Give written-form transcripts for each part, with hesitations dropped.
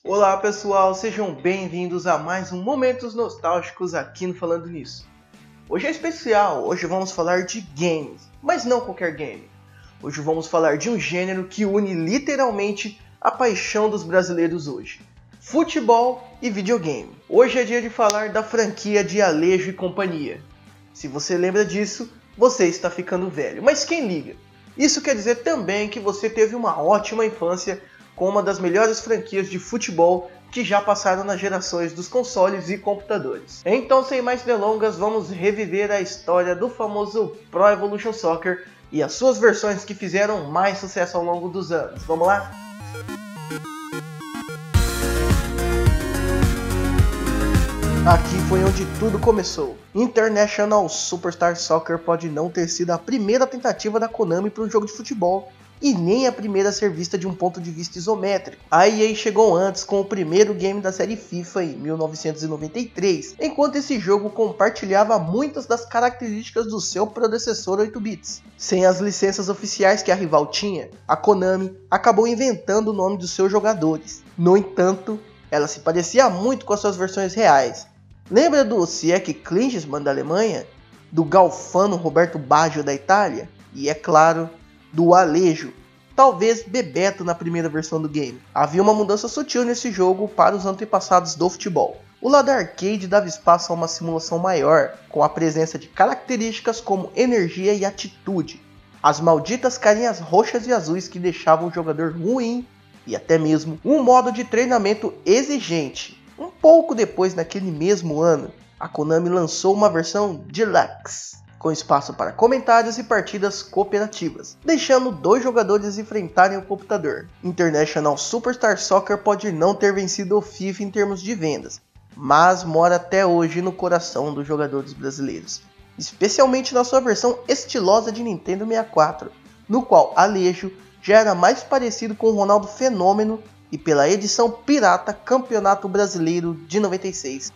Olá pessoal, sejam bem-vindos a mais um Momentos Nostálgicos aqui no Falando Nisso. Hoje é especial, hoje vamos falar de games, mas não qualquer game. Hoje vamos falar de um gênero que une literalmente a paixão dos brasileiros hoje: futebol e videogame. Hoje é dia de falar da franquia de Alejo e companhia. Se você lembra disso, você está ficando velho, mas quem liga? Isso quer dizer também que você teve uma ótima infância com uma das melhores franquias de futebol que já passaram nas gerações dos consoles e computadores. Então, sem mais delongas, vamos reviver a história do famoso Pro Evolution Soccer e as suas versões que fizeram mais sucesso ao longo dos anos. Vamos lá? Aqui foi onde tudo começou. International Superstar Soccer pode não ter sido a primeira tentativa da Konami para um jogo de futebol, e nem a primeira a ser vista de um ponto de vista isométrico. A EA chegou antes com o primeiro game da série FIFA em 1993, enquanto esse jogo compartilhava muitas das características do seu predecessor 8 bits. Sem as licenças oficiais que a rival tinha, a Konami acabou inventando o nome dos seus jogadores. No entanto, ela se parecia muito com as suas versões reais. Lembra do Siek Klinsmann da Alemanha? Do Galfano Roberto Baggio da Itália? E é claro, do Alejo, talvez Bebeto na primeira versão do game. Havia uma mudança sutil nesse jogo para os antepassados do futebol. O lado arcade dava espaço a uma simulação maior, com a presença de características como energia e atitude, as malditas carinhas roxas e azuis que deixavam o jogador ruim, e até mesmo um modo de treinamento exigente. Um pouco depois, naquele mesmo ano, a Konami lançou uma versão Deluxe, com espaço para comentários e partidas cooperativas, deixando 2 jogadores enfrentarem o computador. International Superstar Soccer pode não ter vencido o FIFA em termos de vendas, mas mora até hoje no coração dos jogadores brasileiros, especialmente na sua versão estilosa de Nintendo 64, no qual Alejo já era mais parecido com o Ronaldo Fenômeno e pela edição pirata Campeonato Brasileiro de 96.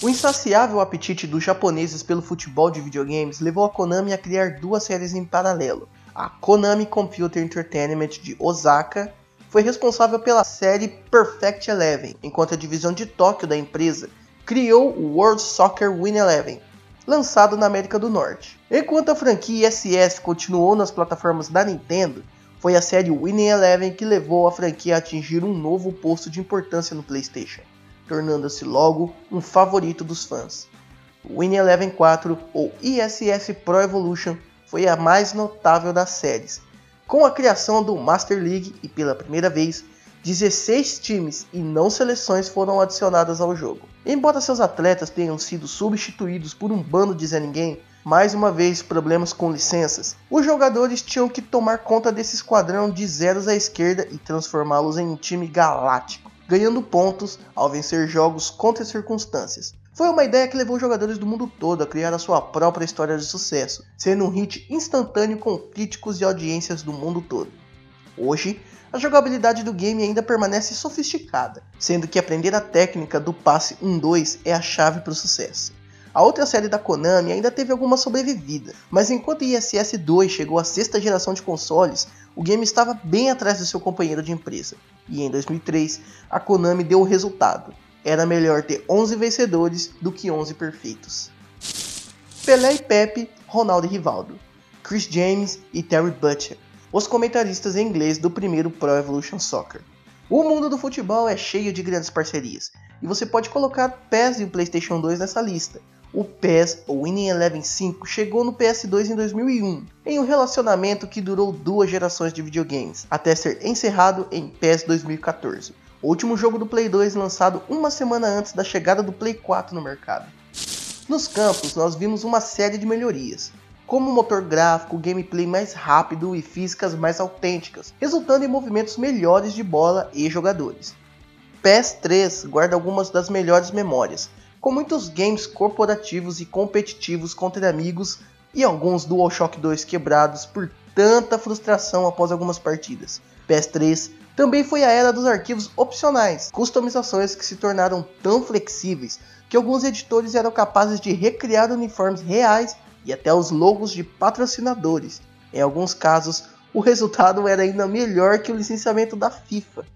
O insaciável apetite dos japoneses pelo futebol de videogames levou a Konami a criar 2 séries em paralelo. A Konami Computer Entertainment de Osaka foi responsável pela série Perfect Eleven, enquanto a divisão de Tóquio da empresa criou o World Soccer Win Eleven, lançado na América do Norte. Enquanto a franquia ISS continuou nas plataformas da Nintendo, foi a série Winning Eleven que levou a franquia a atingir um novo posto de importância no PlayStation, tornando-se logo um favorito dos fãs. O Winning Eleven 4, ou ISS Pro Evolution, foi a mais notável das séries, com a criação do Master League e, pela primeira vez, 16 times e não seleções foram adicionadas ao jogo. Embora seus atletas tenham sido substituídos por um bando de Zé Ninguém, mais uma vez problemas com licenças, os jogadores tinham que tomar conta desse esquadrão de zeros à esquerda e transformá-los em um time galáctico, ganhando pontos ao vencer jogos contra as circunstâncias. Foi uma ideia que levou os jogadores do mundo todo a criar a sua própria história de sucesso, sendo um hit instantâneo com críticos e audiências do mundo todo. Hoje, a jogabilidade do game ainda permanece sofisticada, sendo que aprender a técnica do passe 1-2 é a chave para o sucesso. A outra série da Konami ainda teve alguma sobrevivida, mas enquanto ISS 2 chegou à 6ª geração de consoles, o game estava bem atrás do seu companheiro de empresa. E em 2003, a Konami deu o resultado. Era melhor ter 11 vencedores do que 11 perfeitos. Pelé e Pepe, Ronaldo e Rivaldo, Chris James e Terry Butcher, os comentaristas em inglês do primeiro Pro Evolution Soccer. O mundo do futebol é cheio de grandes parcerias, e você pode colocar PES e o PlayStation 2 nessa lista. O PES, ou Winning Eleven 5, chegou no PS2 em 2001, em um relacionamento que durou 2 gerações de videogames, até ser encerrado em PES 2014, o último jogo do Play 2 lançado uma semana antes da chegada do Play 4 no mercado. Nos campos, nós vimos uma série de melhorias, como motor gráfico, gameplay mais rápido e físicas mais autênticas, resultando em movimentos melhores de bola e jogadores. PES 3 guarda algumas das melhores memórias, com muitos games corporativos e competitivos contra amigos e alguns DualShock 2 quebrados por tanta frustração após algumas partidas. PES 3 também foi a era dos arquivos opcionais, customizações que se tornaram tão flexíveis que alguns editores eram capazes de recriar uniformes reais e até os logos de patrocinadores. Em alguns casos, o resultado era ainda melhor que o licenciamento da FIFA.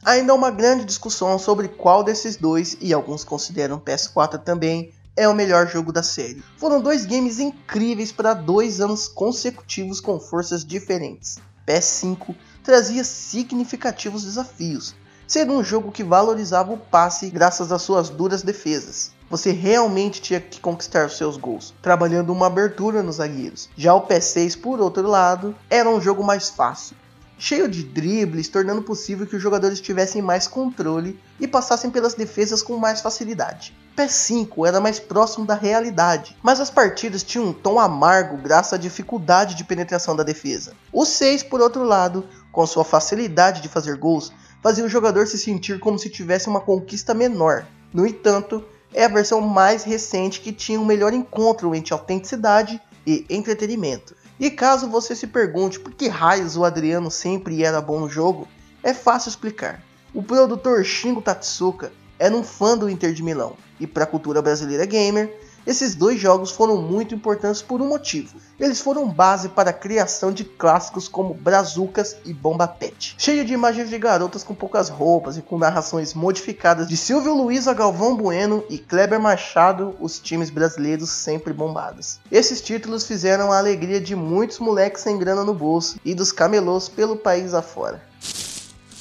Ainda há uma grande discussão sobre qual desses dois, e alguns consideram o PS4 também, é o melhor jogo da série. Foram dois games incríveis para 2 anos consecutivos com forças diferentes. PS5 trazia significativos desafios, sendo um jogo que valorizava o passe graças às suas duras defesas. Você realmente tinha que conquistar os seus gols, trabalhando uma abertura nos zagueiros. Já o PS6, por outro lado, era um jogo mais fácil, cheio de dribles, tornando possível que os jogadores tivessem mais controle e passassem pelas defesas com mais facilidade. PS5 era mais próximo da realidade, mas as partidas tinham um tom amargo graças à dificuldade de penetração da defesa. O 6, por outro lado, com sua facilidade de fazer gols, fazia o jogador se sentir como se tivesse uma conquista menor. No entanto, é a versão mais recente que tinha um melhor encontro entre autenticidade e entretenimento. E caso você se pergunte por que raios o Adriano sempre era bom no jogo, é fácil explicar. O produtor Shingo Tatsuka era um fã do Inter de Milão, e para a cultura brasileira gamer, esses dois jogos foram muito importantes por um motivo. Eles foram base para a criação de clássicos como Brazucas e Bomba Pet, cheio de imagens de garotas com poucas roupas e com narrações modificadas de Silvio Luiz a Galvão Bueno e Kleber Machado, os times brasileiros sempre bombados. Esses títulos fizeram a alegria de muitos moleques sem grana no bolso e dos camelôs pelo país afora.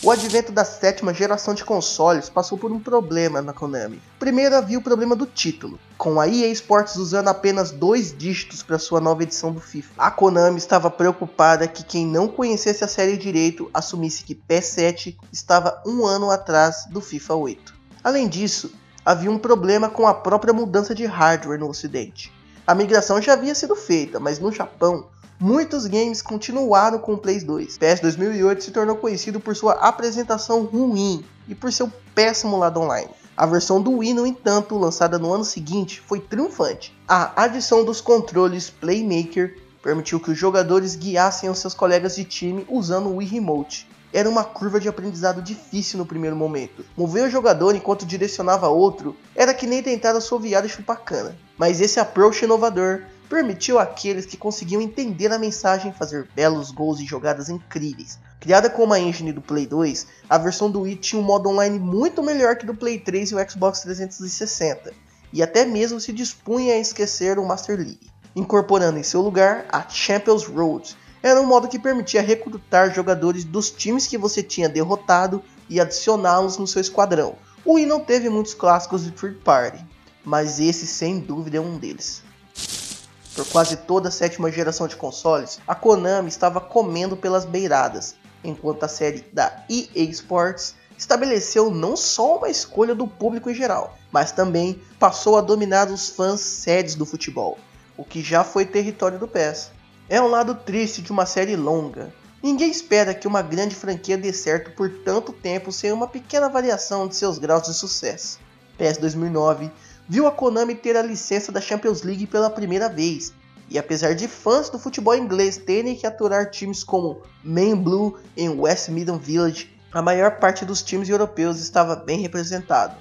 O advento da 7ª geração de consoles passou por um problema na Konami. Primeiro havia o problema do título, com a EA Sports usando apenas 2 dígitos para sua nova edição do FIFA. A Konami estava preocupada que quem não conhecesse a série direito assumisse que PS7 estava 1 ano atrás do FIFA 8. Além disso, havia um problema com a própria mudança de hardware no ocidente. A migração já havia sido feita, mas no Japão, muitos games continuaram com o Play 2. PS 2008 se tornou conhecido por sua apresentação ruim e por seu péssimo lado online. A versão do Wii, no entanto, lançada no ano seguinte, foi triunfante. A adição dos controles Playmaker permitiu que os jogadores guiassem os seus colegas de time usando o Wii Remote. Era uma curva de aprendizado difícil no primeiro momento. Mover o jogador enquanto direcionava outro era que nem tentar assoviar e chupar cana. Mas esse approach inovador permitiu àqueles que conseguiam entender a mensagem fazer belos gols e jogadas incríveis. Criada com uma engine do Play 2, a versão do Wii tinha um modo online muito melhor que do Play 3 e o Xbox 360, e até mesmo se dispunha a esquecer o Master League, incorporando em seu lugar a Champions Road. Era um modo que permitia recrutar jogadores dos times que você tinha derrotado e adicioná-los no seu esquadrão. O Wii não teve muitos clássicos de third party, mas esse sem dúvida é um deles. Por quase toda a 7ª geração de consoles, a Konami estava comendo pelas beiradas, enquanto a série da EA Sports estabeleceu não só uma escolha do público em geral, mas também passou a dominar os fãs sérios do futebol, o que já foi território do PES. É um lado triste de uma série longa. Ninguém espera que uma grande franquia dê certo por tanto tempo sem uma pequena variação de seus graus de sucesso. PES 2009 viu a Konami ter a licença da Champions League pela primeira vez, e apesar de fãs do futebol inglês terem que aturar times como Man Blue em West Midland Village, a maior parte dos times europeus estava bem representado.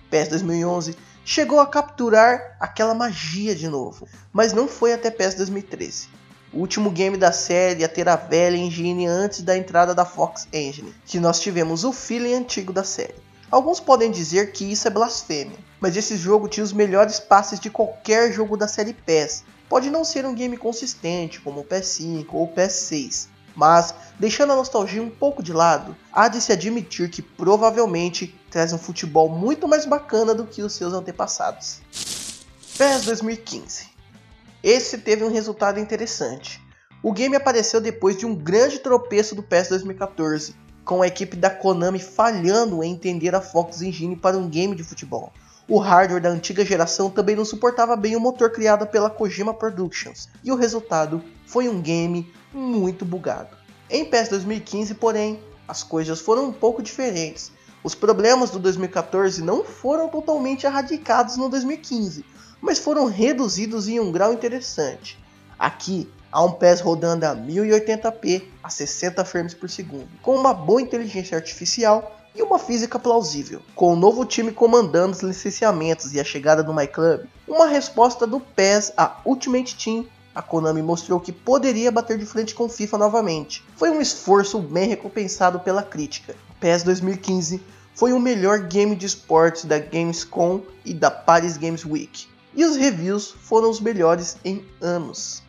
PES 2011 chegou a capturar aquela magia de novo, mas não foi até PES 2013. O último game da série a ter a velha engine antes da entrada da Fox Engine, que nós tivemos o feeling antigo da série. Alguns podem dizer que isso é blasfêmia, mas esse jogo tinha os melhores passes de qualquer jogo da série PES. Pode não ser um game consistente como o PS5 ou o PS6, mas deixando a nostalgia um pouco de lado, há de se admitir que provavelmente traz um futebol muito mais bacana do que os seus antepassados. PES 2015. Esse teve um resultado interessante. O game apareceu depois de um grande tropeço do PES 2014, com a equipe da Konami falhando em entender a Fox Engine para um game de futebol. O hardware da antiga geração também não suportava bem o motor criado pela Kojima Productions, e o resultado foi um game muito bugado. Em PES 2015, porém, as coisas foram um pouco diferentes. Os problemas do 2014 não foram totalmente erradicados no 2015, mas foram reduzidos em um grau interessante. Aqui, há um PES rodando a 1080p a 60 frames por segundo, com uma boa inteligência artificial e uma física plausível. Com o novo time comandando os licenciamentos e a chegada do MyClub, uma resposta do PES a Ultimate Team a Konami mostrou que poderia bater de frente com FIFA novamente. Foi um esforço bem recompensado pela crítica. PES 2015 foi o melhor game de esportes da Gamescom e da Paris Games Week, e os reviews foram os melhores em anos.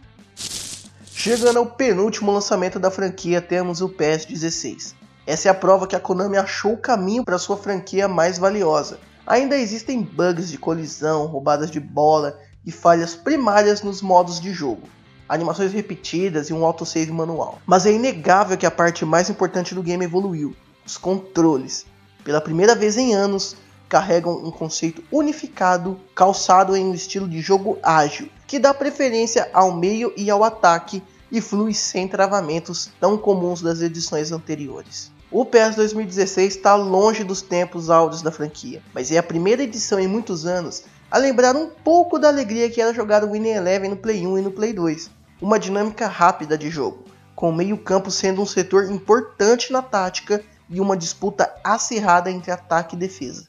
Chegando ao penúltimo lançamento da franquia, temos o PES 16. Essa é a prova que a Konami achou o caminho para sua franquia mais valiosa. Ainda existem bugs de colisão, roubadas de bola e falhas primárias nos modos de jogo, animações repetidas e um autosave manual. Mas é inegável que a parte mais importante do game evoluiu: os controles. Pela primeira vez em anos, carregam um conceito unificado, calçado em um estilo de jogo ágil, que dá preferência ao meio e ao ataque e flui sem travamentos tão comuns das edições anteriores. O PES 2016 está longe dos tempos áureos da franquia, mas é a primeira edição em muitos anos a lembrar um pouco da alegria que era jogar o Winning Eleven no Play 1 e no Play 2. Uma dinâmica rápida de jogo, com o meio-campo sendo um setor importante na tática e uma disputa acirrada entre ataque e defesa.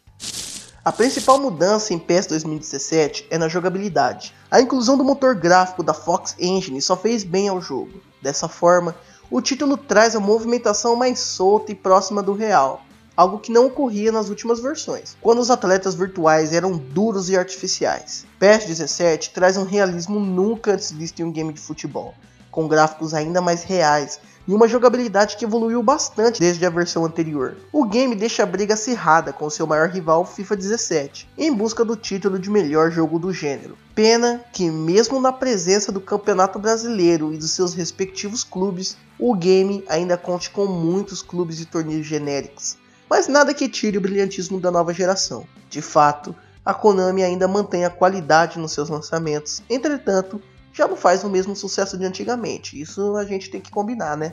A principal mudança em PES 2017 é na jogabilidade. A inclusão do motor gráfico da Fox Engine só fez bem ao jogo. Dessa forma, o título traz a movimentação mais solta e próxima do real, algo que não ocorria nas últimas versões, quando os atletas virtuais eram duros e artificiais. PES 17 traz um realismo nunca antes visto em um game de futebol, com gráficos ainda mais reais e uma jogabilidade que evoluiu bastante desde a versão anterior. O game deixa a briga acirrada com seu maior rival, FIFA 17, em busca do título de melhor jogo do gênero. Pena que, mesmo na presença do Campeonato Brasileiro e dos seus respectivos clubes, o game ainda conte com muitos clubes e torneios genéricos, mas nada que tire o brilhantismo da nova geração. De fato, a Konami ainda mantém a qualidade nos seus lançamentos, entretanto, já não faz o mesmo sucesso de antigamente. Isso a gente tem que combinar, né?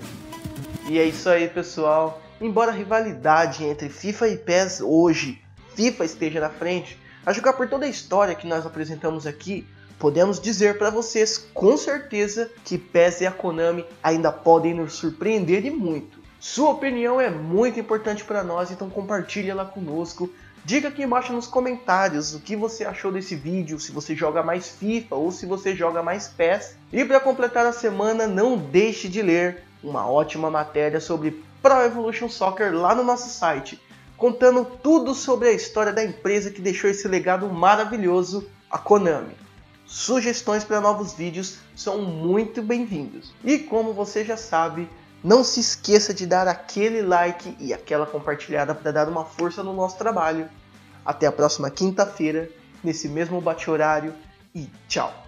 E é isso aí, pessoal. Embora a rivalidade entre FIFA e PES hoje, FIFA esteja na frente, a jogar por toda a história que nós apresentamos aqui, podemos dizer para vocês com certeza que PES e a Konami ainda podem nos surpreender e muito. Sua opinião é muito importante para nós, então compartilhe ela conosco. Diga aqui embaixo nos comentários o que você achou desse vídeo, se você joga mais FIFA ou se você joga mais PES. E para completar a semana, não deixe de ler uma ótima matéria sobre Pro Evolution Soccer lá no nosso site, contando tudo sobre a história da empresa que deixou esse legado maravilhoso, a Konami. Sugestões para novos vídeos são muito bem-vindos. E como você já sabe, não se esqueça de dar aquele like e aquela compartilhada para dar uma força no nosso trabalho. Até a próxima quinta-feira, nesse mesmo bate-horário, e tchau!